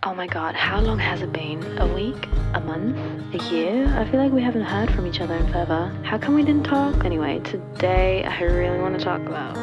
Oh my god, how long has it been? A week? A month? A year? I feel like we haven't heard from each other in forever. How come we didn't talk? Anyway, today I really want to talk about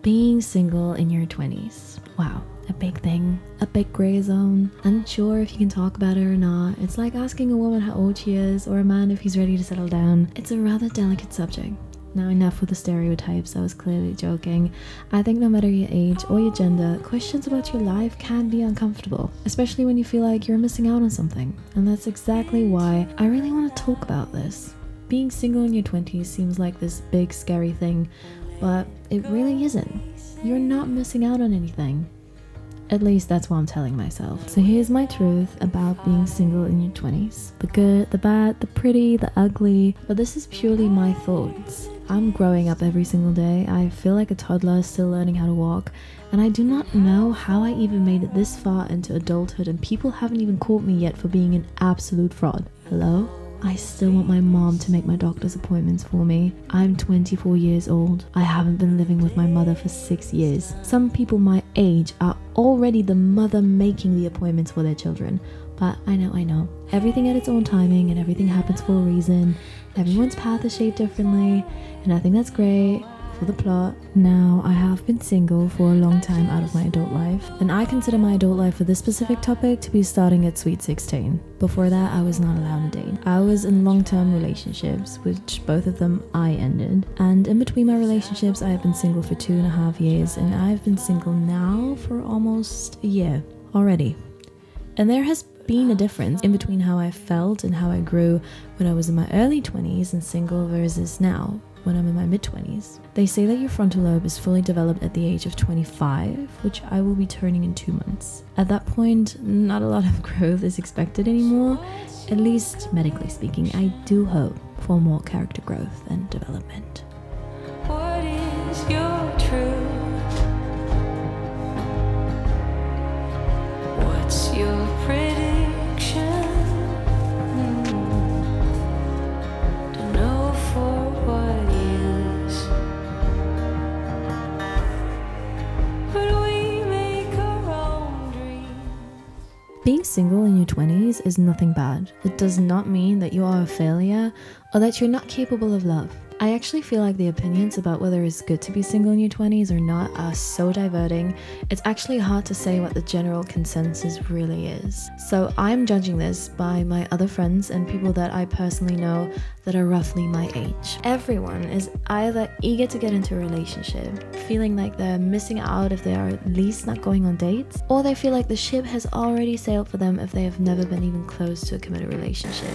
being single in your 20s. Wow, a big thing, a big grey zone. Unsure if you can talk about it or not. It's like asking a woman how old she is or a man if he's ready to settle down. It's a rather delicate subject. Now enough with the stereotypes, I was clearly joking. I think no matter your age or your gender, questions about your life can be uncomfortable, especially when you feel like you're missing out on something. And that's exactly why I really want to talk about this. Being single in your 20s seems like this big scary thing, but it really isn't. You're not missing out on anything. At least that's what I'm telling myself. So here's my truth about being single in your 20s. The good, the bad, the pretty, the ugly. But this is purely my thoughts. I'm growing up every single day. I feel like a toddler still learning how to walk. And I do not know how I even made it this far into adulthood, and people haven't even caught me yet for being an absolute fraud. Hello? I still want my mom to make my doctor's appointments for me. I'm 24 years old. I haven't been living with my mother for 6 years. Some people my age are already the mother making the appointments for their children. But I know. Everything at its own timing and everything happens for a reason. Everyone's path is shaped differently, and I think that's great for the plot. Now, I have been single for a long time out of my adult life, and I consider my adult life for this specific topic to be starting at sweet 16. Before that, I was not allowed to date. I was in long-term relationships, which both of them I ended. And in between my relationships, I have been single for 2.5 years, and I've been single now for almost a year already. And there has been a difference in between how I felt and how I grew when I was in my early 20s and single versus now when I'm in my mid-20s. They say that your frontal lobe is fully developed at the age of 25, which I will be turning in 2 months. At that point, not a lot of growth is expected anymore, at least medically speaking. I do hope for more character growth and development. What is your truth? What's your prediction? To know for what is, but we make our own dreams. Being single in your 20s is nothing bad. It does not mean that you are a failure or that you're not capable of love. I actually feel like the opinions about whether it's good to be single in your 20s or not are so diverting. It's actually hard to say what the general consensus really is. So I'm judging this by my other friends and people that I personally know that are roughly my age. Everyone is either eager to get into a relationship, feeling like they're missing out if they are at least not going on dates, or they feel like the ship has already sailed for them if they have never been even close to a committed relationship.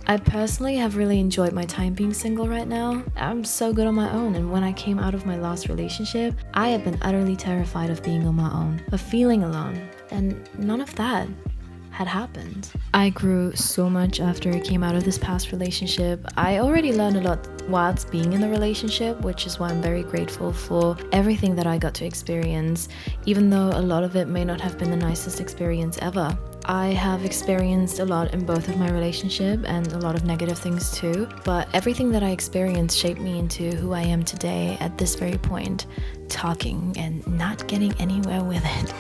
I personally have really enjoyed my time being single right now. I'm so good on my own, and when I came out of my last relationship, I had been utterly terrified of being on my own, of feeling alone, and none of that had happened. I grew so much after I came out of this past relationship. I already learned a lot whilst being in the relationship, which is why I'm very grateful for everything that I got to experience, even though a lot of it may not have been the nicest experience ever. I have experienced a lot in both of my relationship and a lot of negative things too, but everything that I experienced shaped me into who I am today at this very point, talking and not getting anywhere with it.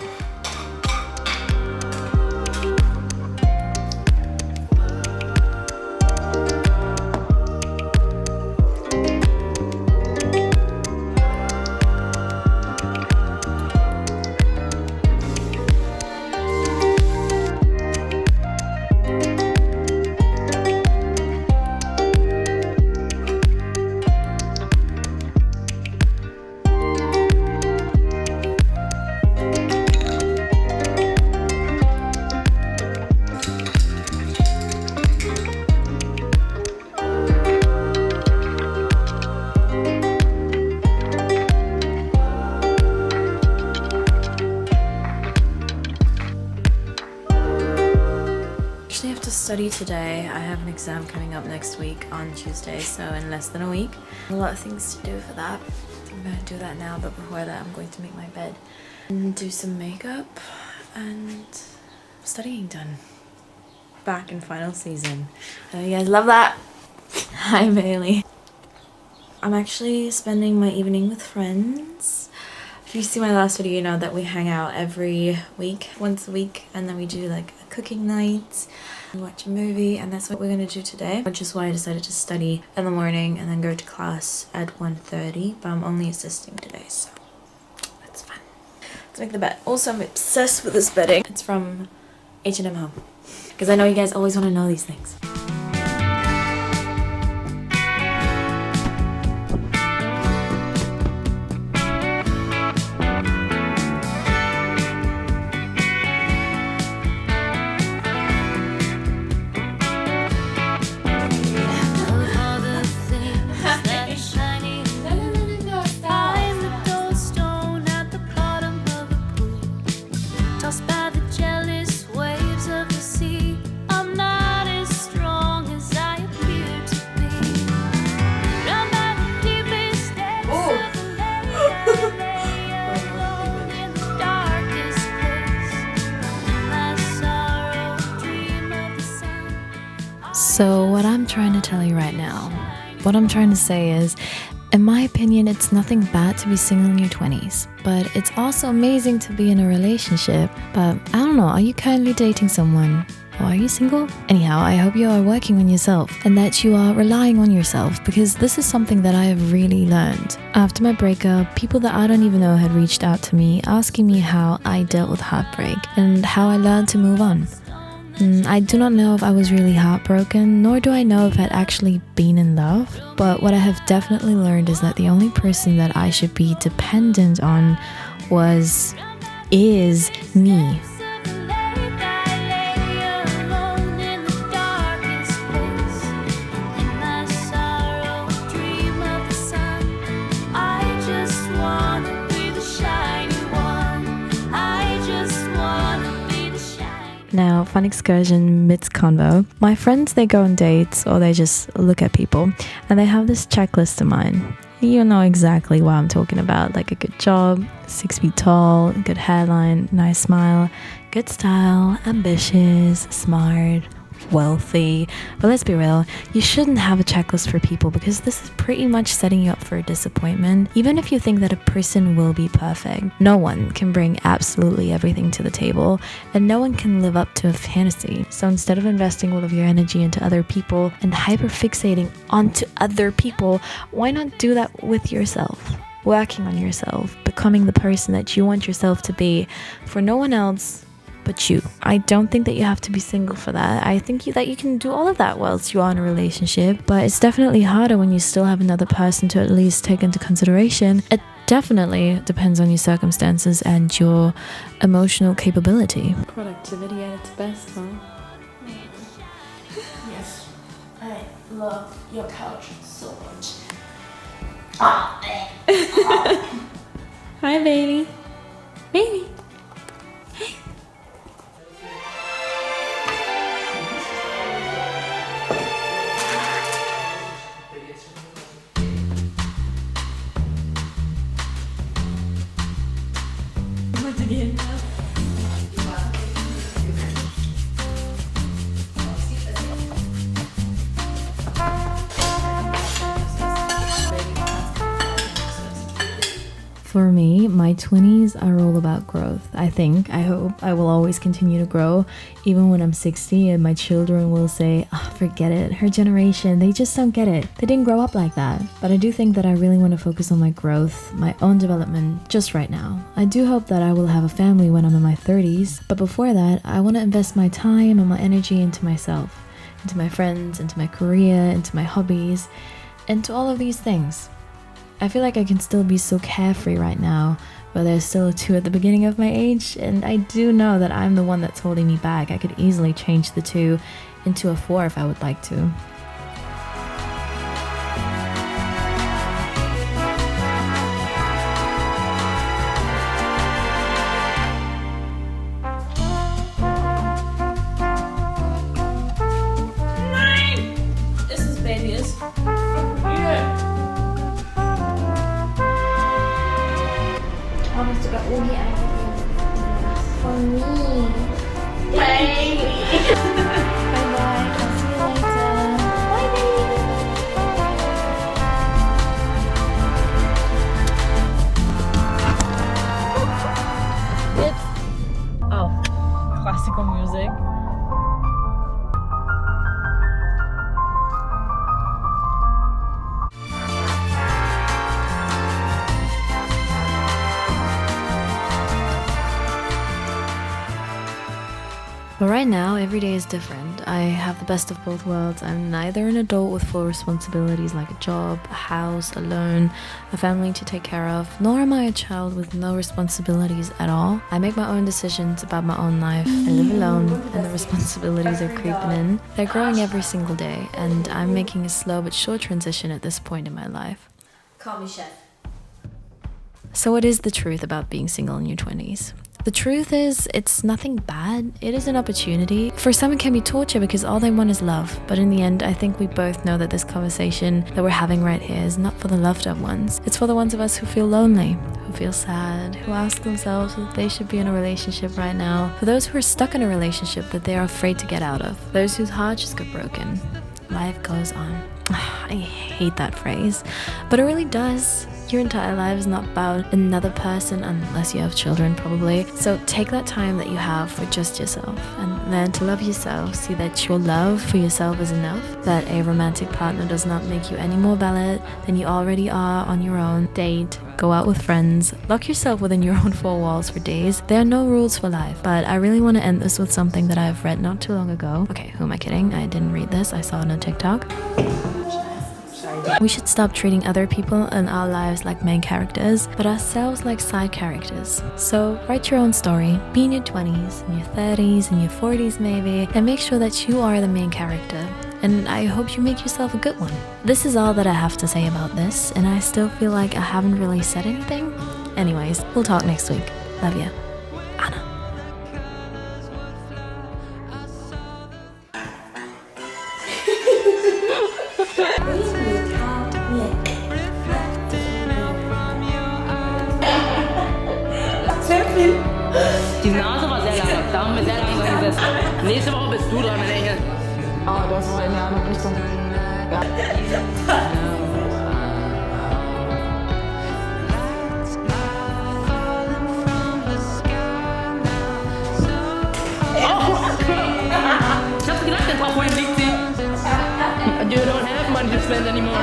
Study today. I have an exam coming up next week on Tuesday, so in less than a week. A lot of things to do for that. I'm going to do that now, but before that I'm going to make my bed and do some makeup and studying done. Back in final season. I know you guys love that. Hi Bailey. I'm actually spending my evening with friends. If you see my last video, you know that we hang out every week, once a week, and then we do like a cooking night, watch a movie, and that's what we're gonna do today. Which is why I decided to study in the morning and then go to class at 1:30, but I'm only assisting today, so that's fun. Let's make the bed. Also, I'm obsessed with this bedding. It's from H&M Home, because I know you guys always want to know these things. So what I'm trying to tell you right now, what I'm trying to say is, in my opinion, it's nothing bad to be single in your 20s, but it's also amazing to be in a relationship. But I don't know, are you currently dating someone? Or are you single? Anyhow, I hope you are working on yourself and that you are relying on yourself, because this is something that I have really learned. After my breakup, people that I don't even know had reached out to me asking me how I dealt with heartbreak and how I learned to move on. I do not know if I was really heartbroken, nor do I know if I'd actually been in love, but what I have definitely learned is that the only person that I should be dependent on is me. Now, fun excursion midst convo. My friends, they go on dates or they just look at people and they have this checklist of mine. You know exactly what I'm talking about, like a good job, 6 feet tall, good hairline, nice smile, good style, ambitious, smart, wealthy. But let's be real, you shouldn't have a checklist for people, because this is pretty much setting you up for a disappointment. Even if you think that a person will be perfect, no one can bring absolutely everything to the table, and no one can live up to a fantasy. So instead of investing all of your energy into other people and hyperfixating onto other people, why not do that with yourself? Working on yourself, becoming the person that you want yourself to be, for no one else but you. I don't think that you have to be single for that. I think that you can do all of that whilst you are in a relationship, but it's definitely harder when you still have another person to at least take into consideration. It definitely depends on your circumstances and your emotional capability. Productivity at its best, huh? Yes, I love your couch so much. Hi, baby. Baby. For me, my 20s are all about growth. I hope I will always continue to grow, even when I'm 60 and my children will say, oh, forget it, her generation, they just don't get it. They didn't grow up like that. But I do think that I really want to focus on my growth, my own development, just right now. I do hope that I will have a family when I'm in my 30s, but before that, I want to invest my time and my energy into myself, into my friends, into my career, into my hobbies, into all of these things. I feel like I can still be so carefree right now, but there's still a 2 at the beginning of my age, and I do know that I'm the one that's holding me back. I could easily change the 2 into a 4 if I would like to. This is babies. Yeah. Thomas sogar Omi eingegeben. Von me. Baby. Bye bye. I'll see you later. Bye baby. classical music. But right now, every day is different. I have the best of both worlds. I'm neither an adult with full responsibilities like a job, a house, a loan, a family to take care of, nor am I a child with no responsibilities at all. I make my own decisions about my own life. I live alone, and the responsibilities are creeping in. They're growing every single day, and I'm making a slow but sure transition at this point in my life. Call me chef. So what is the truth about being single in your 20s? The truth is, it's nothing bad. It is an opportunity. For some, it can be torture because all they want is love. But in the end, I think we both know that this conversation that we're having right here is not for the loved up ones. It's for the ones of us who feel lonely, who feel sad, who ask themselves if they should be in a relationship right now. For those who are stuck in a relationship that they are afraid to get out of. Those whose hearts just got broken. Life goes on. I hate that phrase, but it really does. Your entire life is not about another person unless you have children, probably. So take that time that you have for just yourself and learn to love yourself. See that your love for yourself is enough, that a romantic partner does not make you any more valid than you already are on your own. Date, go out with friends, lock yourself within your own four walls for days. There are no rules for life, but I really want to end this with something that I've read not too long ago. Okay, who am I kidding? I didn't read this. I saw it on TikTok. We should stop treating other people in our lives like main characters, but ourselves like side characters. So write your own story, be in your 20s, in your 30s, in your 40s maybe, and make sure that you are the main character. And I hope you make yourself a good one. This is all that I have to say about this, and I still feel like I haven't really said anything. Anyways, we'll talk next week. Love you. Anna. Die Nase war sehr lang, da haben wir sehr lange dran gesessen. Nächste Woche bist du dran, mein Engel. Oh, das ist in eine andere Richtung. Ja. Ich hab gedacht, der Trampolin liegt sie. You don't have money to spend anymore.